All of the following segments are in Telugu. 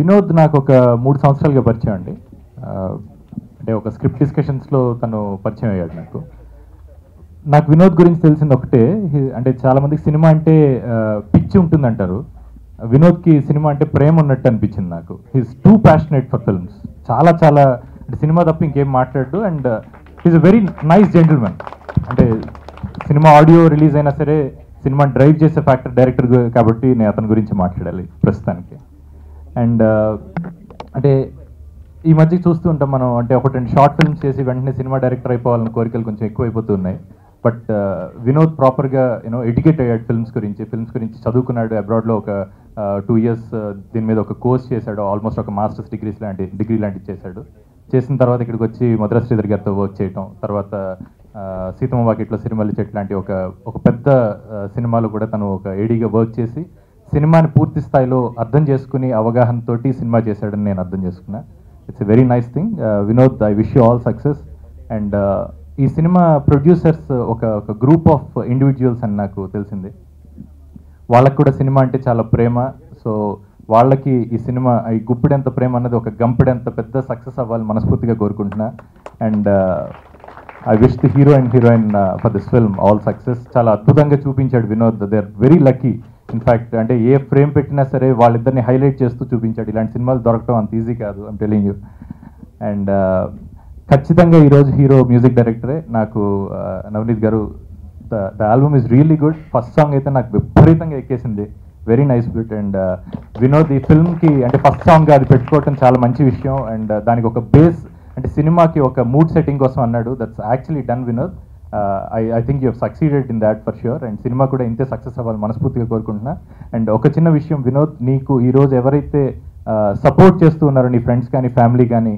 వినోద్ నాకు ఒక 3 సంవత్సరాలుగా పరిచయం అండి. అంటే ఒక స్క్రిప్ట్ డిస్కషన్స్లో తను పరిచయం అయ్యాడు నాకు వినోద్ గురించి తెలిసింది ఒకటే, అంటే చాలామందికి సినిమా అంటే పిచ్చి ఉంటుందంటారు. వినోద్కి సినిమా అంటే ప్రేమ ఉన్నట్టు అనిపించింది నాకు. He's too passionate for films. చాలా చాలా అంటే సినిమా తప్ప ఇంకేం మాట్లాడు. And he's a very nice gentlemen. అంటే సినిమా ఆడియో రిలీజ్ అయినా సరే సినిమా డ్రైవ్ చేసే ఫ్యాక్టర్ డైరెక్టర్ కాబట్టి నేను అతని గురించి మాట్లాడాలి ప్రస్తుతానికి. అండ్ అంటే ఈ మధ్య చూస్తూ ఉంటాం మనం, అంటే ఒకటి 2 షార్ట్ ఫిల్మ్స్ చేసి వెంటనే సినిమా డైరెక్టర్ అయిపోవాలన్న కోరికలు కొంచెం ఎక్కువైపోతున్నాయి. బట్ వినోద్ ప్రాపర్గా ఎడ్యుకేట్ అయ్యాడు ఫిల్మ్స్ గురించి చదువుకున్నాడు. అబ్రాడ్లో ఒక 2 years దీని మీద ఒక కోర్స్ చేశాడు. ఆల్మోస్ట్ ఒక మాస్టర్స్ డిగ్రీ లాంటివి చేశాడు. చేసిన తర్వాత ఇక్కడికి వచ్చి మద్రాస్ శ్రీధర్ గారితో వర్క్ చేయటం, తర్వాత సీతమ్మ వాకిట్లో సిరిమల్లి చెట్టు లాంటి ఒక పెద్ద సినిమాలో కూడా తను ఒక ఏడీగా వర్క్ చేసి సినిమాని పూర్తి స్థాయిలో అర్థం చేసుకుని అవగాహనతోటి సినిమా చేశాడని నేను అర్థం చేసుకున్నా. It's a very nice thing. Vinod, I wish you all success. And ఈ సినిమా ప్రొడ్యూసర్స్ ఒక గ్రూప్ ఆఫ్ ఇండివిజువల్స్ అని నాకు తెలిసింది. వాళ్ళకు కూడా సినిమా అంటే చాలా ప్రేమ. సో వాళ్ళకి ఈ సినిమా ఈ గుప్పిడెంత ప్రేమ అన్నది ఒక గంపిడెంత పెద్ద సక్సెస్ అవ్వాలని మనస్ఫూర్తిగా కోరుకుంటున్నా. And I wish the hero and heroine for this film all success. చాలా అద్భుతంగా చూపించాడు Vinod. They are very lucky. In fact అంటే ఏ ఫ్రేమ్ పెట్టినా సరే వాళ్ళిద్దరిని హైలైట్ చేస్తూ చూపించాడు. ఇలాంటి సినిమాలు దొరకడం అంత ఈజీ కాదు, ఐమ్ టెలింగ్ యూ. అండ్ ఖచ్చితంగా ఈరోజు హీరో మ్యూజిక్ డైరెక్టరే. నాకు నవనీత్ గారు, the album is really good. First song అయితే నాకు విపరీతంగా ఎక్కేసింది. Very nice bit. And Vinod ఈ ఫిల్మ్కి అంటే ఫస్ట్ సాంగ్ అది పెట్టుకోవటం చాలా మంచి విషయం. అండ్ దానికి ఒక బేస్ అంటే సినిమాకి ఒక మూడ్ సెట్టింగ్ కోసం అన్నాడు. That's actually done Vinod. I think you have succeeded in that for sure. And cinema కూడా ఇంతే సక్సెస్ అవ్వాలి మనస్ఫూర్తిగా కోరుకుంటున్నా. అండ్ ఒక చిన్న విషయం వినోద్, నీకు ఈరోజు ఎవరైతే సపోర్ట్ చేస్తూ ఉన్నారో నీ ఫ్రెండ్స్ కానీ ఫ్యామిలీ కానీ,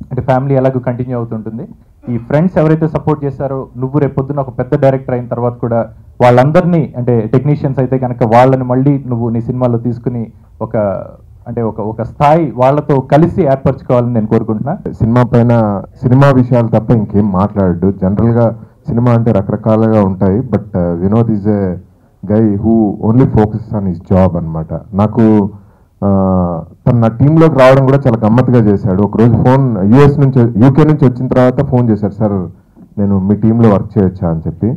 అంటే ఫ్యామిలీ ఎలాగో కంటిన్యూ అవుతుంటుంది, ఈ ఫ్రెండ్స్ ఎవరైతే సపోర్ట్ చేశారో నువ్వు రేపొద్దున ఒక పెద్ద డైరెక్టర్ అయిన తర్వాత కూడా వాళ్ళందరినీ, అంటే టెక్నీషియన్స్ అయితే కనుక వాళ్ళని మళ్ళీ నువ్వు నీ సినిమాలో తీసుకుని ఒక స్థాయి వాళ్ళతో కలిసి ఏర్పరచుకోవాలని నేను కోరుకుంటున్నా. సినిమా విషయాలు తప్ప ఇంకేం మాట్లాడు. జనరల్గా సినిమా అంటే రకరకాలుగా ఉంటాయి. But Vinod is a guy who only focus on his job అనమాట. నాకు తన నా టీంలోకి రావడం కూడా చాలా గమ్మత్తుగా చేశాడు. ఒకరోజు ఫోన్ యూకే నుంచి వచ్చిన తర్వాత ఫోన్ చేశాడు, సార్ నేను మీ టీంలో వర్క్ చేయొచ్చా అని చెప్పి.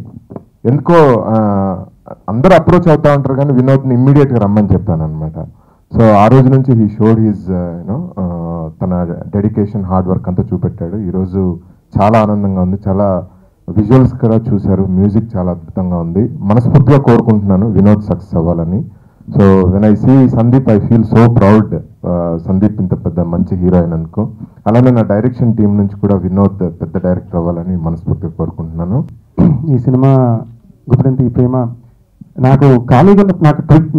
ఎందుకో అందరూ అప్రోచ్ అవుతూ ఉంటారు కానీ వినోద్ని ఇమ్మీడియట్గా రమ్మని చెప్పాను అనమాట. సో ఆ రోజు నుంచి హీ షోడ్ హిజ్ తన డెడికేషన్, హార్డ్ వర్క్ అంతా చూపెట్టాడు. ఈరోజు చాలా ఆనందంగా ఉంది. చాలా విజువల్స్ కూడా చూశారు. మ్యూజిక్ చాలా అద్భుతంగా ఉంది. మనస్ఫూర్తిగా కోరుకుంటున్నాను వినోద్ సక్సెస్ అవ్వాలని. So when I see Sandeep I feel so proud. Sandeep ఇంత పెద్ద మంచి హీరోయిన్ అనుకో. అలానే నా డైరెక్షన్ టీం నుంచి కూడా వినోద్ పెద్ద డైరెక్టర్ అవ్వాలని మనస్ఫూర్తిగా కోరుకుంటున్నాను. ఈ సినిమా గుప్పిడెంత ఈ ప్రేమ నాకు ఖాళీగా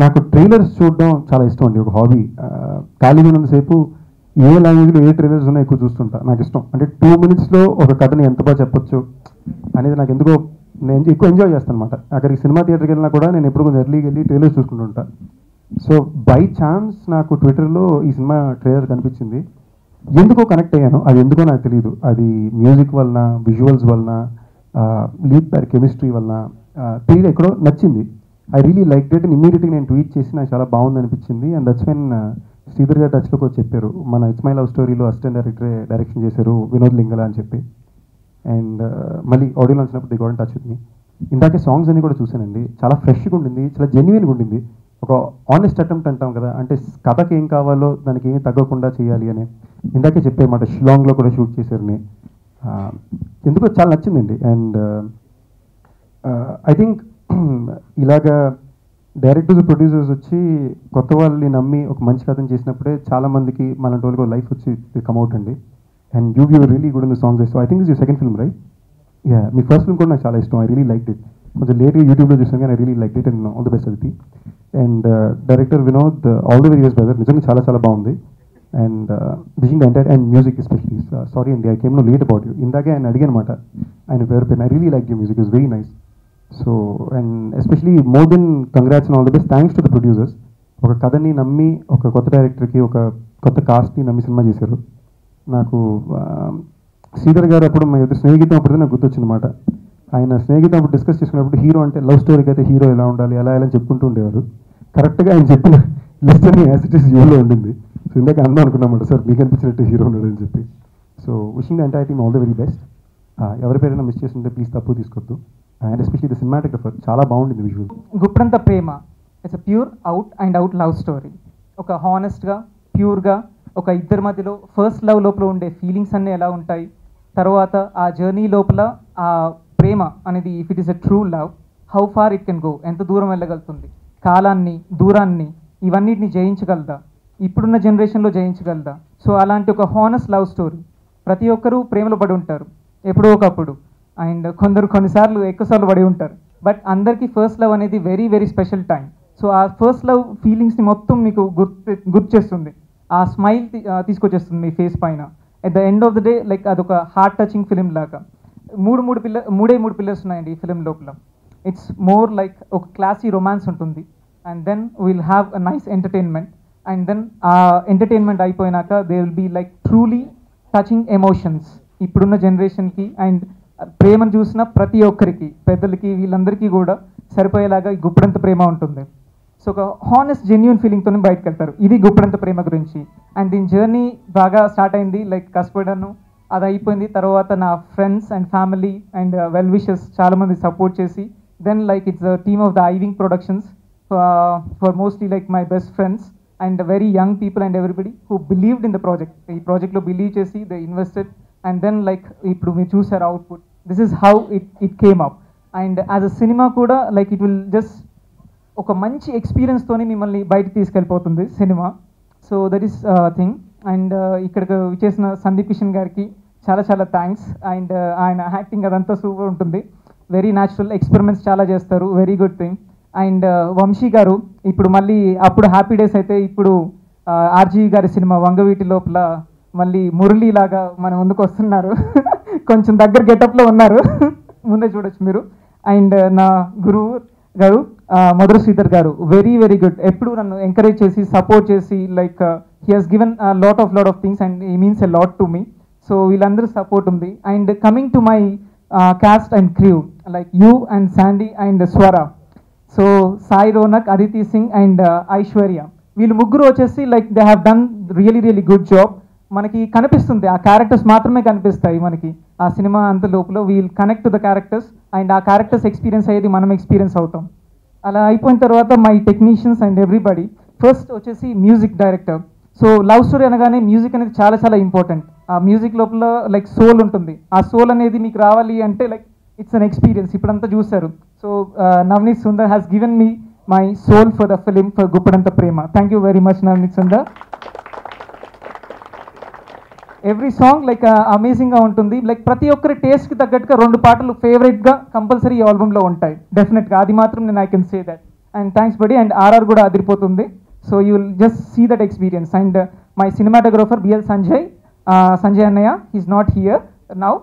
నాకు ట్రైలర్స్ చూడడం చాలా ఇష్టం అండి. ఒక హాబీ. ఖాళీగా ఉన్నంతసేపు ఏ లాంగ్వేజ్లో ఏ ట్రైలర్స్ ఉన్నాయో ఎక్కువ చూస్తుంటా. నాకు ఇష్టం. అంటే 2 minutesలో ఒక కథని ఎంత బాగా చెప్పొచ్చు అనేది నాకు ఎందుకో నేను ఎక్కువ ఎంజాయ్ చేస్తాను అనమాట. అక్కడికి సినిమా థియేటర్కి వెళ్ళినా కూడా నేను ఎప్పుడు కొంచెం ఎర్లీకి వెళ్ళి ట్రైలర్స్ చూసుకుంటుంటా. సో బై ఛాన్స్ నాకు ట్విట్టర్లో ఈ సినిమా ట్రైలర్ కనిపించింది. ఎందుకో కనెక్ట్ అయ్యాను. అది ఎందుకో నాకు తెలియదు. అది మ్యూజిక్ వలన, విజువల్స్ వలన, లీడ్ పేర్ కెమిస్ట్రీ వలన తెలియదు, ఎక్కడో నచ్చింది. I really like date. ఇమీడియట్గా నేను ట్వీట్ చేసి నాకు చాలా బాగుంది అనిపించింది. అండ్ దట్స్ వెన్ శ్రీధర్ గారు టచ్లోకి వచ్చి చెప్పారు, మన ఇట్స్ మై లవ్ స్టోరీలో అసిస్టెంట్ డైరెక్టరే డైరెక్షన్ చేశారు వినోద్ లింగల అని చెప్పి. అండ్ మళ్ళీ ఆడియోలో వచ్చినప్పుడు ది గోడెన్ టచ్ విత్ మీ. ఇందాకే సాంగ్స్ అన్ని కూడా చూశానండి. చాలా ఫ్రెష్గా ఉండింది, చాలా జెన్యున్గా ఉండింది. ఒక ఆనెస్ట్ అటెంప్ట్ అంటాం కదా, అంటే కథకి ఏం కావాలో దానికి ఏం తగ్గకుండా చేయాలి అని ఇందాకే చెప్పేమాట. షిలాంగ్లో కూడా షూట్ చేశారని ఎందుకో చాలా నచ్చిందండి. అండ్ ఐ థింక్ ఇలాగా డైరెక్టర్స్ ప్రొడ్యూసర్స్ వచ్చి కొత్త వాళ్ళని నమ్మి ఒక మంచి కథను చేసినప్పుడే చాలామందికి మన వాళ్ళకి లైఫ్ వచ్చి కమ్అవుట్ అండి. And you really good in the songs. So I think is your second film right? Yeah, మీ ఫస్ట్ ఫిల్మ్ కూడా నాకు చాలా ఇష్టం. I really like it. కొంచెం లేట్గా యూట్యూబ్లో చూసాను కానీ I really like it. And all the best అది. And director Vinod, all the very best brother. నిజంగా చాలా చాలా బాగుంది. And wishing the entire and music especially. Sorry అండి, I came no late about you. ఇందాకే ఆయన అడిగాను అనమాట ఆయన పేరు. I really like you music, is very nice. So and especially more than congrats and all the best. Thanks to the producers. ఒక కథని నమ్మి, ఒక కొత్త డైరెక్టర్కి, ఒక కొత్త కాస్ట్ని నమ్మి సినిమా చేశారు. నాకు శ్రీధర్ గారు అప్పుడు మా ఇద్దరు స్నేహితం అప్పుడు నాకు గుర్తొచ్చిందన్నమాట. ఆయన స్నేహితం అప్పుడు డిస్కస్ చేసుకున్నప్పుడు హీరో అంటే లవ్ స్టోరీకి అయితే హీరో ఎలా ఉండాలి, ఎలా ఎలా చెప్పుకుంటూ ఉండేవారు. కరెక్ట్గా ఆయన చెప్పిన లిస్ట్ అని యాజ్ ఇట్ ఈస్ యూలో ఉండింది. సో ఇందాక అందరూ అనుకున్నామాట సార్ మీకు అనిపించినట్టు హీరో ఉన్నాడు అని చెప్పి. So wishing the entire team all the very best. ఎవరి పేరైనా మిస్ చేస్తుంటే ప్లీజ్ తప్పు తీసుకోవద్దు. అండ్ ఎస్పెషలీ ద సినిమాటోగ్రఫర్ చాలా బాగుంటుంది visual. Guppedantha Prema it's a pure out and out love story. ఒక హానెస్ట్గా ప్యూర్గా ఒక ఇద్దరి మధ్యలో ఫస్ట్ లవ్ లోపల ఉండే ఫీలింగ్స్ అన్నీ ఎలా ఉంటాయి, తర్వాత ఆ జర్నీ లోపల ఆ ప్రేమ అనేది if it is a true love how far it can go, ఎంత దూరం వెళ్ళగలుగుతుంది, కాలాన్ని దూరాన్ని ఇవన్నిటిని జయించగలదా, ఇప్పుడున్న జనరేషన్లో జయించగలదా. సో అలాంటి ఒక హానెస్ట్ లవ్ స్టోరీ. ప్రతి ఒక్కరూ ప్రేమలో పడి ఉంటారు ఎప్పుడో ఒకప్పుడు, అండ్ కొందరు కొన్నిసార్లు ఎక్కువసార్లు పడి ఉంటారు. బట్ అందరికీ ఫస్ట్ లవ్ అనేది very very special time. So ఆ ఫస్ట్ లవ్ ఫీలింగ్స్ని మొత్తం మీకు గుర్తు చేస్తుంది, ఆ స్మైల్ తీసుకొచ్చేస్తుంది మీ ఫేస్ పైన. At the end of the day like అదొక హార్ట్ టచింగ్ ఫిలిం లాగా. మూడు పిల్లర్స్ ఉన్నాయండి ఈ ఫిలిం లోపల. ఇట్స్ మోర్ లైక్ ఒక క్లాసీ రొమాన్స్ ఉంటుంది, and then will have a nice entertainment, and then ఆ ఎంటర్టైన్మెంట్ అయిపోయినాక they will be like truly touching emotions ఇప్పుడున్న జనరేషన్కి. అండ్ ప్రేమను చూసిన ప్రతి ఒక్కరికి, పెద్దలకి, వీళ్ళందరికీ కూడా సరిపోయేలాగా ఈ గుప్పడంత ప్రేమ ఉంటుంది. సో ఒక హానెస్ట్ జెన్యూన్ ఫీలింగ్తో బయటకు వెళ్తారు. ఇది గుప్పడంత ప్రేమ గురించి. అండ్ దీని జర్నీ బాగా స్టార్ట్ అయింది, లైక్ కష్టపడ్డాను, అది అయిపోయింది. తర్వాత నా friends and family and well wishes చాలామంది సపోర్ట్ చేసి, then like it's a team of the Aiving productions for mostly like my best friends and very young people and everybody who believed in the project. ఈ ప్రాజెక్ట్లో బిలీవ్ చేసి they invested, and then like ఇప్పుడు మీరు చూసారు output. This is how it came up. And as a cinema కూడా లైక్ ఇట్ విల్ జస్ట్ ఒక మంచి ఎక్స్పీరియన్స్తోని మిమ్మల్ని బయటకు తీసుకెళ్ళిపోతుంది cinema. So that is thing. And ఇక్కడికి విచ్చేసిన సందీప్ కిషన్ గారికి చాలా చాలా థ్యాంక్స్. అండ్ ఆయన యాక్టింగ్ అదంతా సూపర్ ఉంటుంది, వెరీ న్యాచురల్, ఎక్స్పెరిమెంట్స్ చాలా చేస్తారు, very good thing. And Vamsi గారు ఇప్పుడు మళ్ళీ అప్పుడు హ్యాపీ డేస్ అయితే ఇప్పుడు ఆర్జీవి గారి సినిమా వంగవీటి లోపల మళ్ళీ మురళీ లాగా మన ముందుకు వస్తున్నారు. కొంచెం దగ్గర గెటప్లో ఉన్నారు, ముందే చూడొచ్చు మీరు. అండ్ నా గురువు గారు మధుర శ్రీధర్ గారు వెరీ వెరీ గుడ్, ఎప్పుడు నన్ను ఎంకరేజ్ చేసి సపోర్ట్ చేసి like he has given lot of things and he means a lot to me. So వీళ్ళందరూ సపోర్ట్ ఉంది. And coming to my caste and crew like you and Sandy and స్వర, సో సాయి రోనక్, అదితి సింగ్ అండ్ ఐశ్వర్య, వీళ్ళు ముగ్గురు వచ్చేసి like they have done really good job. మనకి కనిపిస్తుంది, ఆ క్యారెక్టర్స్ మాత్రమే కనిపిస్తాయి మనకి ఆ సినిమా అంత లోపల. We'll connect to the characters and ఆ క్యారెక్టర్స్ ఎక్స్పీరియన్స్ అయ్యేది మనం ఎక్స్పీరియన్స్ అవుతాం. అలా అయిపోయిన తర్వాత my technicians and everybody. First వచ్చేసి music director. So love story అనగానే మ్యూజిక్ అనేది చాలా చాలా ఇంపార్టెంట్. ఆ మ్యూజిక్ లోపల లైక్ సోల్ ఉంటుంది, ఆ సోల్ అనేది మీకు రావాలి అంటే లైక్ ఇట్స్ అన్ ఎక్స్పీరియన్స్. ఇప్పుడంతా చూస్తారు. So Navneet Sundar has given me my soul for the film for Guppedantha Prema. Thank you very much Navneet Sundar. Every song like అమేజింగ్గా ఉంటుంది. లైక్ ప్రతి ఒక్కరి టేస్ట్కి తగ్గట్టుగా 2 పాటలు ఫేవరెట్గా కంపల్సరీ ఈ ఆల్బమ్లో ఉంటాయి డెఫినెట్గా, అది మాత్రం నేను I can say that. And thanks buddy. And R R కూడా అదిరిపోతుంది. So you will just see that experience. And my cinematographer B L Sanjay అన్నయ్య, he's not here now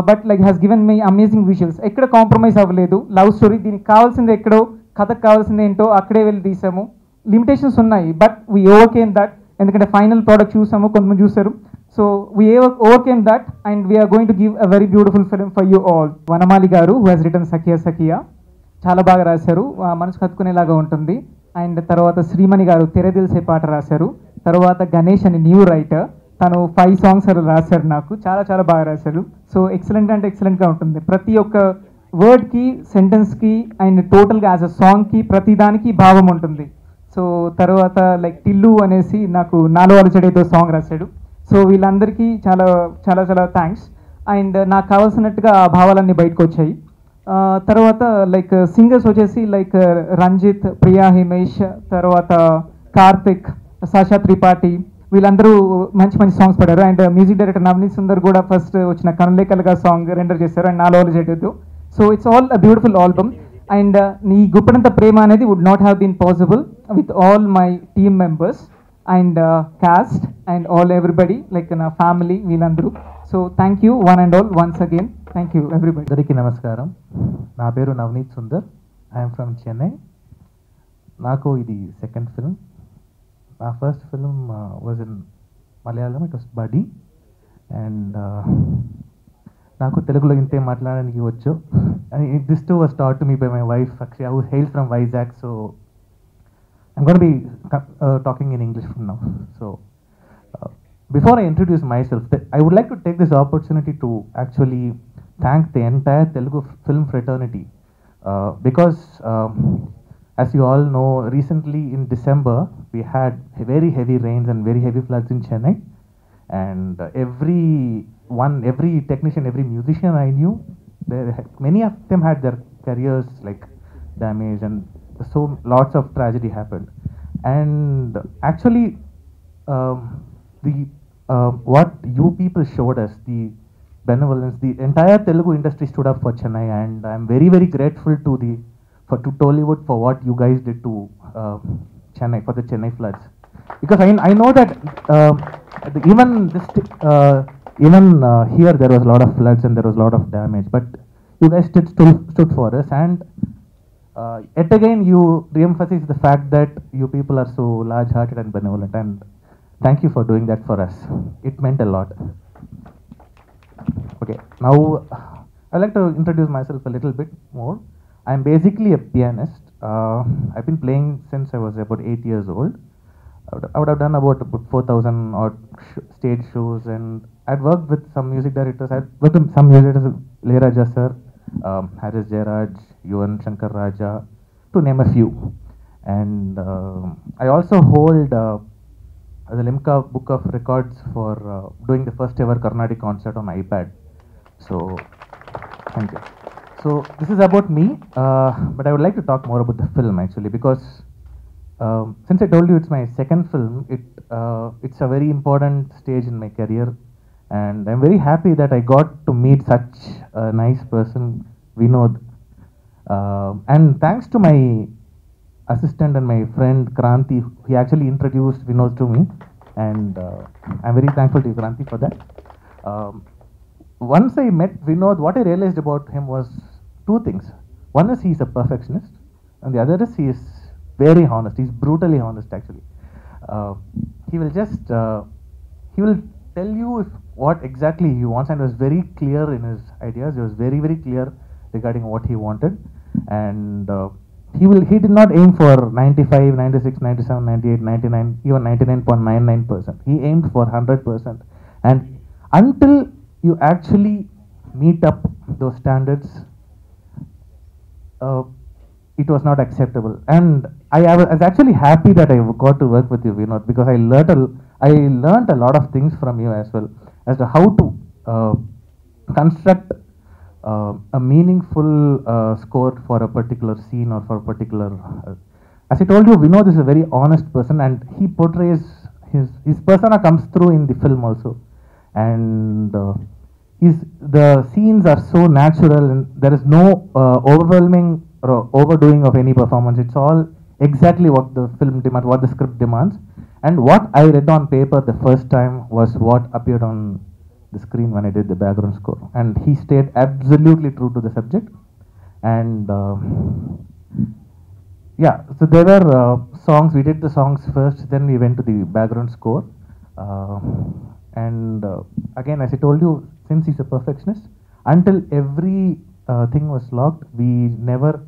but like has given me amazing visuals. ఎక్కడ కాంప్రమైజ్ అవ్వలేదు. లవ్ స్టోరీ దీనికి కావాల్సింది ఎక్కడో, కథకు కావాల్సింది ఏంటో అక్కడే వెళ్ళి తీసాము. లిమిటేషన్స్ ఉన్నాయి బట్ వీ ఓవర్కేమ్ దట్, ఎందుకంటే ఫైనల్ ప్రోడక్ట్ చూసాము, కొంతమంది చూసారు. So we overcame that and we're going to give a very beautiful film for you all. Vanamali గారు హూ హాస్ రిటన్ సఖియా చాలా బాగా రాశారు, మనసు కత్తుకునేలాగా ఉంటుంది. అండ్ తర్వాత శ్రీమణి గారు తెరదిల్సే పాట రాశారు. తర్వాత గణేష్ అని న్యూ రైటర్, తను 5 సాంగ్స్ రాశారు, నాకు చాలా చాలా బాగా రాశారు. సో ఎక్సలెంట్ అంటే ఎక్సలెంట్గా ఉంటుంది. ప్రతి ఒక్క వర్డ్కి, సెంటెన్స్కి అండ్ టోటల్గా యాజ్ అ సాంగ్కి ప్రతి దానికి భావం ఉంటుంది. సో తర్వాత లైక్ టిల్లు అనేసి నాకు నాలో అలచడేతో సాంగ్ రాశాడు. సో వీళ్ళందరికీ చాలా చాలా చాలా థ్యాంక్స్. అండ్ నాకు కావాల్సినట్టుగా ఆ భావాలన్నీ బయటకు వచ్చాయి. తర్వాత లైక్ సింగర్స్ వచ్చేసి లైక్ రంజిత్, ప్రియా హిమేష్, తర్వాత కార్తిక్, సాషా త్రిపాఠి, వీళ్ళందరూ మంచి మంచి సాంగ్స్ పాడారు. And music director Navaneeth Sundar కూడా ఫస్ట్ వచ్చిన కనులేకలుగా సాంగ్ రెండర్ చేశారు అండ్ నాలో చేయలేదు. So it's all a beautiful album. And నీ గుప్పడంత ప్రేమ అనేది would not have been possible with all my team members and cast and all everybody like నా ఫ్యామిలీ వీళ్ళందరూ. So thank you one and all once again. Thank you everybody. అందరికీ నమస్కారం. నా పేరు నవనీత్ సుందర్, ఐఎమ్ ఫ్రమ్ చెన్నై. నాకు ఇది సెకండ్ ఫిల్మ్. నా first film was in Malayalam, it was Buddy. And నాకు తెలుగులో ఇంతే మాట్లాడడానికి వచ్చు. This too was taught to me by my wife Akshay, who hails from Vizag. So I'm going to be talking in English from now. So Before I introduce myself, I would like to take this opportunity to actually thank the entire Telugu film fraternity because, as you all know, recently in December we had very heavy rains and very heavy floods in Chennai, and every technician, every musician I knew, many of them had their careers like damaged, and so lots of tragedy happened. And actually, the what you people showed us, the benevolence, the entire Telugu industry stood up for Chennai, and I'm very, very grateful to to Tollywood for what you guys did to Chennai, for the Chennai floods. Because I know that even here there was a lot of floods and there was a lot of damage, but you guys stood for us, and yet again you re-emphasize the fact that you people are so large-hearted and benevolent, and thank you for doing that for us. It meant a lot. Okay, now I'd like to introduce myself a little bit more. I'm basically a pianist. I've been playing since I was about 8 years old. I would have done about 4,000 odd stage shows, and I'd worked with some music directors. I'd worked with some music directors, Ilayaraja sir, Haris Jayaraj, Yuvan Shankar Raja, to name a few. And I also hold the Limca Book of Records for doing the first ever Carnatic concert on iPad. So, thank you. So, this is about me, but I would like to talk more about the film actually, because since I told you it's my second film, it's a very important stage in my career, and I'm very happy that I got to meet such a nice person, Vinod. And thanks to my assistant and my friend Kranti, he actually introduced Vinod to me, and I'm very thankful to you, Kranti, for that. Once I met Vinod, what I realized about him was two things. One is he's a perfectionist, and the other is he is very honest. He's brutally honest, actually. He will just he will tell you what exactly he wants, and was very clear in his ideas. He was very, very clear regarding what he wanted, and he did not aim for 95, 96, 97, 98, 99, even 99.99%. He aimed for 100%. And until you actually meet up those standards, it was not acceptable. And I was actually happy that I got to work with you, Vinod, because I learned a lot of things from you as well, as to how to construct a meaningful score for a particular scene or for a particular. As I told you, Vinod is a very honest person, and he portrays his persona comes through in the film also, and the scenes are so natural, and there is no overwhelming or overdoing of any performance. It's all exactly what the film demands, what the script demands, and what I read on paper the first time was what appeared on the screen when I did the background score. And he stayed absolutely true to the subject. And yeah, so there were songs, we did the songs first, then we went to the background score. And again, as I told you, since he's a perfectionist, until every thing was locked, we never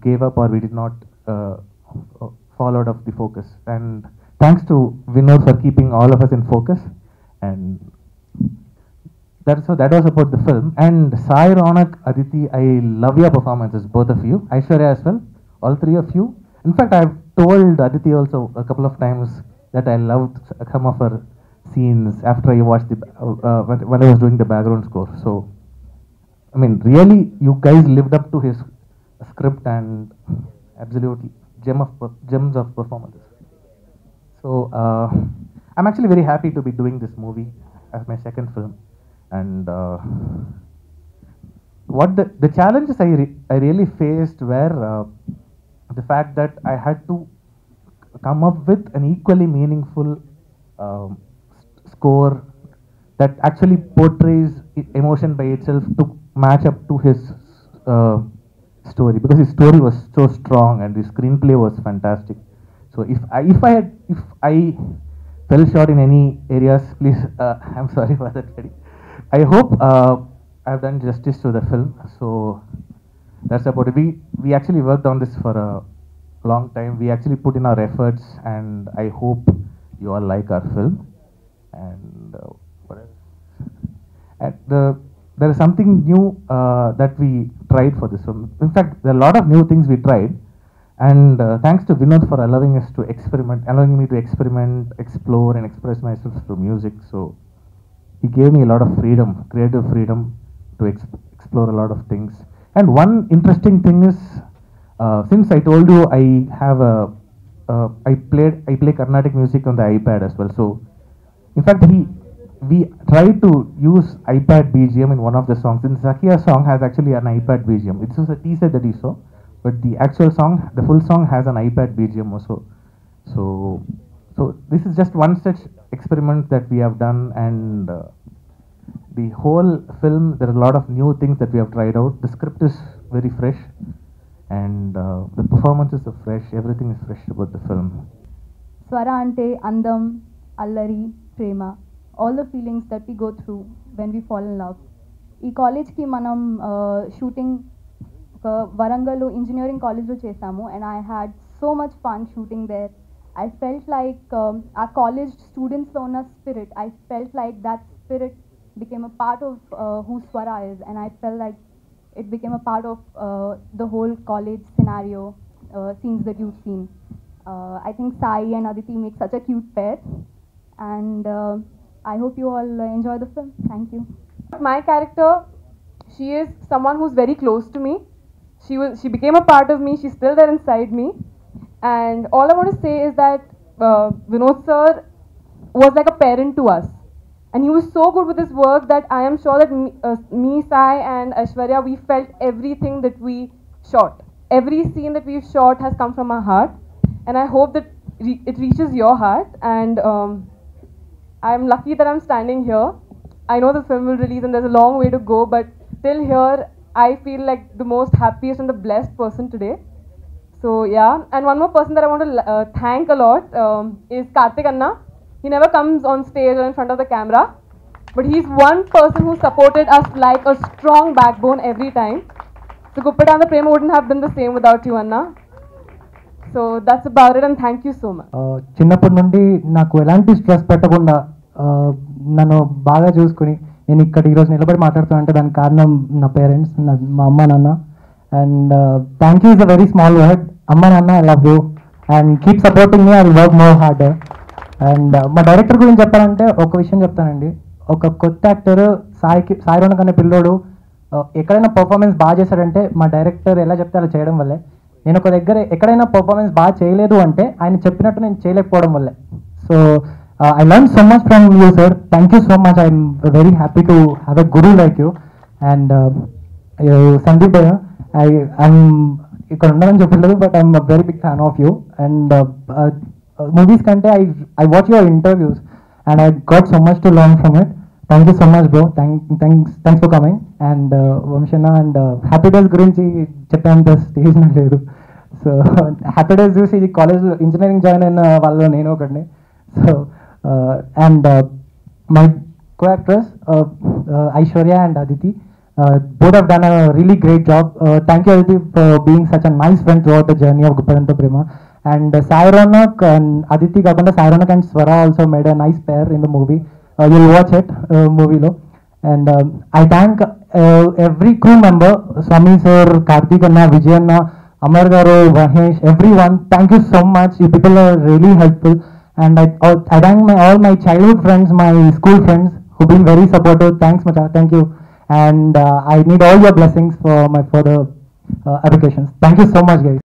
gave up, or we did not fall out of the focus. And thanks to Vinod for keeping all of us in focus. And that was about the film. And Sai, Ronak, Aditi, I love your performances, both of you. Aishwarya as well, all three of you. In fact, I've told Aditi also a couple of times that I loved some of her scenes after I watched when I was doing the background score. So, I mean, really, you guys lived up to his script, and absolutely gems of performances. So, I'm actually very happy to be doing this movie as my second film. And what the challenges I really faced were the fact that I had to come up with an equally meaningful score that actually portrays emotion by itself to match up to his story, because his story was so strong and the screenplay was fantastic. So if I fell short in any areas, please, I'm sorry for that, Freddy. I hope I've done justice to the film. So that's about it. We actually worked on this for a long time. We actually put in our efforts, and I hope you all like our film. And what else? There is something new that we tried for this film. In fact, there are a lot of new things we tried. And thanks to Vinod for allowing me to experiment, explore, and express myself through music. So he gave me a lot of freedom, creative freedom to explore a lot of things. And one interesting thing is, since I told you I play Carnatic music on the iPad as well. So in fact, we tried to use iPad BGM in one of the songs. And Zakia song has actually an iPad BGM. This was a teaser that you saw, but the actual song, the full song, has an iPad BGM also. So this is just one such experiment that we have done, and the whole film, there are a lot of new things that we have tried out. The script is very fresh, and the performances are fresh. Everything is fresh about the film. Swara ante andam, allari, prema, all the feelings that we go through when we fall in love. ఈ కాలేజ్కి మనం షూటింగ్ ఒక వరంగల్ ఇంజనీరింగ్ కాలేజ్లో చేసాము, and I had so much fun shooting there. I felt like ఆ కాలేజ్ స్టూడెంట్స్లో ఉన్న spirit, I felt like that spirit became a part of who Swara is, and I felt like it became a part of the whole college scenario, scenes that you've seen. I think Sai and Aditi make such a cute pair, and I hope you all enjoy the film. Thank you. My character, she is someone who's very close to me. She became a part of me. She's still there inside me, and all I want to say is that Vinod sir was like a parent to us, and he was so good with his work that I am sure that me, Sai and Aishwarya, we felt everything that we shot. Every scene that we've shot has come from our heart, and I hope that it reaches your heart. And I'm lucky that I'm standing here. I know the film will release and there's a long way to go, but till here I feel like the most happiest and the blessed person today. So yeah, and one more person that I want to thank a lot is Karthik Anna. He never comes on stage or in front of the camera, but he's one person who supported us like a strong backbone every time. So Guppadanda Prema wouldn't have been the same without you, Anna. So that's about it, and thank you so much. చిన్నప్పటి నుండి నాకు ఎలాంటి స్ట్రెస్ పెట్టకుండా నన్ను బాగా చూసుకుని నేను ఇక్కడ ఈరోజు నిలబడి మాట్లాడుతానంటే దానికి కారణం నా పేరెంట్స్, మా అమ్మ నాన్న. And thank you is a very small word. అమ్మ నాన్న, I love you and keep supporting me, I will work more harder. And మా డైరెక్టర్ గురించి చెప్పాలంటే ఒక విషయం చెప్తానండి. ఒక కొత్త యాక్టర్ సాయి రోనక్ అనే పిల్లోడు ఎక్కడైనా పర్ఫార్మెన్స్ బాగా చేశాడంటే మా డైరెక్టర్ ఎలా చెప్తే అలా చేయడం వల్లే. నేను ఒక దగ్గర ఎక్కడైనా పర్ఫార్మెన్స్ బాగా చేయలేదు అంటే ఆయన చెప్పినట్టు నేను చేయలేకపోవడం వల్లే. So I learned so much from you, sir. Thank you so much. I'm very happy to have a guru like you. And Sandeep, I'm ఇక్కడ ఉండదని చెప్పలేదు, but I'm a very big fan of you. And movies kante I watch your interviews and I got so much to learn from it. Thank you so much, bro. Thanks for coming. And Vamshana and Happy Days గురించి చెప్పేంత స్టేజ్ నాకు లేదు. సో హ్యాపీ డేస్ చూసి కాలేజ్ ఇంజనీరింగ్ జాయిన్ అయిన వాళ్ళు నేను ఒకటిని. So and my co-actors Aishwarya and Aditi, both have done a really great job. Thank you, Aditi, for being such a nice friend throughout the journey of Guppadanta Prema. And Sai Ronak and Aditi kakunda Sai Ronak and Swara also made a nice pair in the movie. You'll watch it movie lo. And I thank every crew member, Swami sir, Karthik Anna, Vijay Anna, Amar garu, Mahesh, everyone. Thank you so much. You people are really helpful. And I thank all my childhood friends, my school friends who've been very supportive. Thanks, Macha. Thank you. And I need all your blessings for my further applications. Thank you so much, guys.